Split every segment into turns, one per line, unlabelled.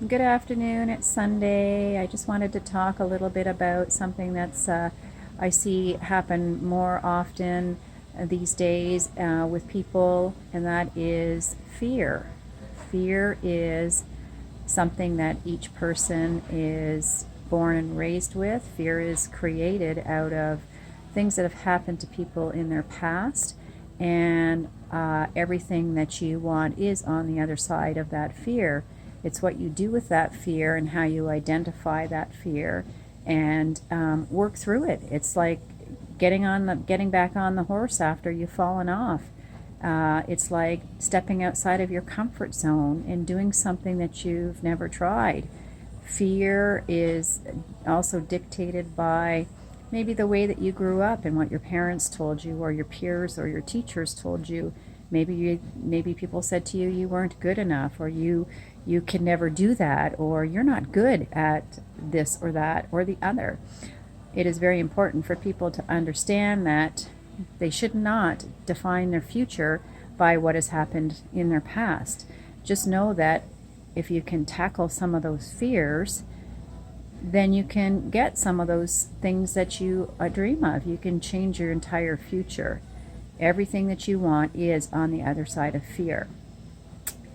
Good afternoon. It's Sunday. I just wanted to talk a little bit about something that's I see happen more often these days with people, and that is fear. Fear is something that each person is born and raised with. Fear is created out of things that have happened to people in their past, and everything that you want is on the other side of that fear. It's what you do with that fear and how you identify that fear and work through it. It's like getting back on the horse after you've fallen off. It's like stepping outside of your comfort zone and doing something that you've never tried. Fear is also dictated by maybe the way that you grew up and what your parents told you or your peers or your teachers told you. Maybe people said to you you weren't good enough, or you can never do that, or you're not good at this or that or the other. It is very important for people to understand that they should not define their future by what has happened in their past. Just know that if you can tackle some of those fears, then you can get some of those things that you dream of. You can change your entire future. Everything that you want is on the other side of fear.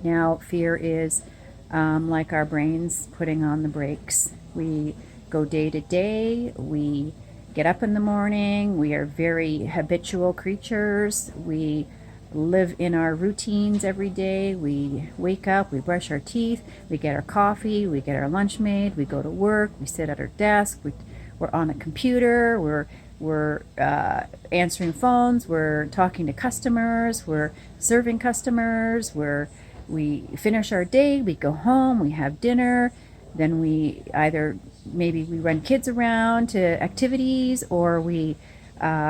Now, fear is like our brains putting on the brakes. We go day to day. We get up in the morning. We are very habitual creatures. We live in our routines every day. We wake up, we brush our teeth, we get our coffee, we get our lunch made, we go to work, we sit at our desk, we're on a computer, we're answering phones, we're talking to customers, we're serving customers, we finish our day, we go home, we have dinner, then we either maybe we run kids around to activities, or we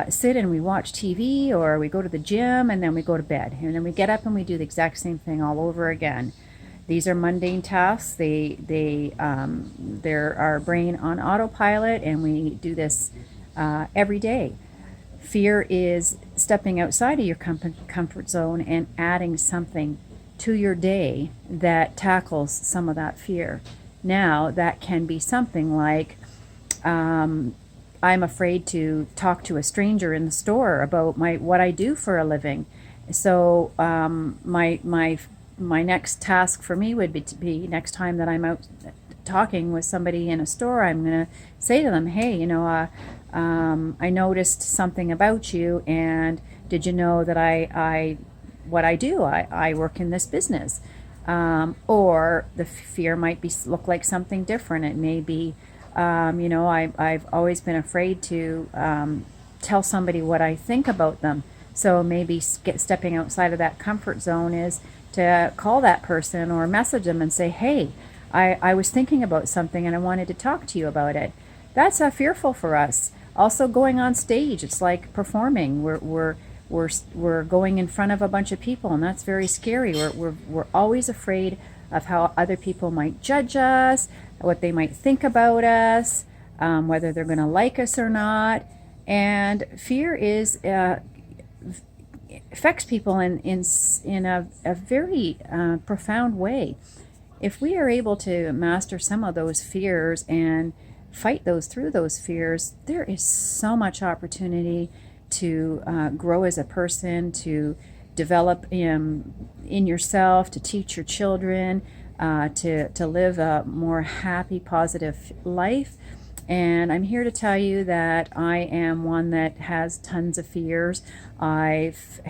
sit and we watch TV, or we go to the gym, and then we go to bed, and then we get up and we do the exact same thing all over again. These are mundane tasks. They're our brain on autopilot, and we do this every day. Fear is stepping outside of your comfort zone and adding something to your day that tackles some of that fear. Now, that can be something like, I'm afraid to talk to a stranger in the store about what I do for a living. So my next task for me would be to be, next time that I'm out talking with somebody in a store, I'm gonna say to them, hey, I noticed something about you, and did you know that I what I do? I work in this business. Or the fear might look like something different. It may be, I've always been afraid to tell somebody what I think about them. So maybe stepping outside of that comfort zone is to call that person or message them and say, hey, I was thinking about something and I wanted to talk to you about it. That's fearful for us. Also, going on stage, it's like performing. We're going in front of a bunch of people, and that's very scary. We're always afraid of how other people might judge us, what they might think about us, whether they're going to like us or not. And fear affects people in a very profound way. If we are able to master some of those fears and fight through those fears, there is so much opportunity to grow as a person, to develop in yourself, to teach your children, to live a more happy, positive life. And I'm here to tell you that I am one that has tons of fears. I've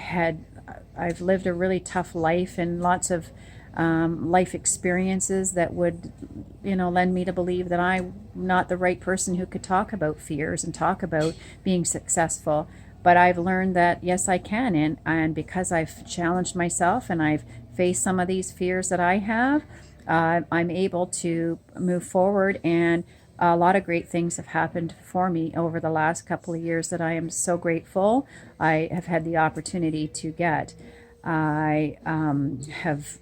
lived a really tough life and lots of life experiences that would, lend me to believe that I'm not the right person who could talk about fears and talk about being successful. But I've learned that yes, I can, and because I've challenged myself and I've faced some of these fears that I have, I'm able to move forward, and a lot of great things have happened for me over the last couple of years that I am so grateful I have had the opportunity to get. I have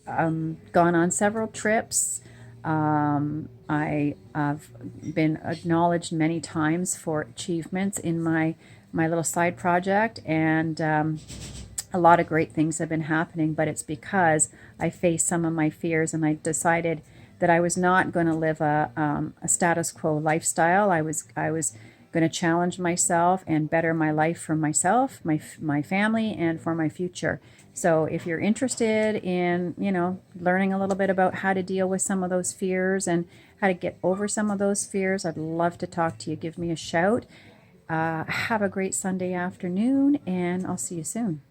gone on several trips. I have been acknowledged many times for achievements in my little side project, and a lot of great things have been happening, but it's because I faced some of my fears and I decided that I was not going to live a status quo lifestyle. I was going to challenge myself and better my life for myself, my family, and for my future. So if you're interested in, learning a little bit about how to deal with some of those fears and how to get over some of those fears, I'd love to talk to you. Give me a shout. Have a great Sunday afternoon, and I'll see you soon.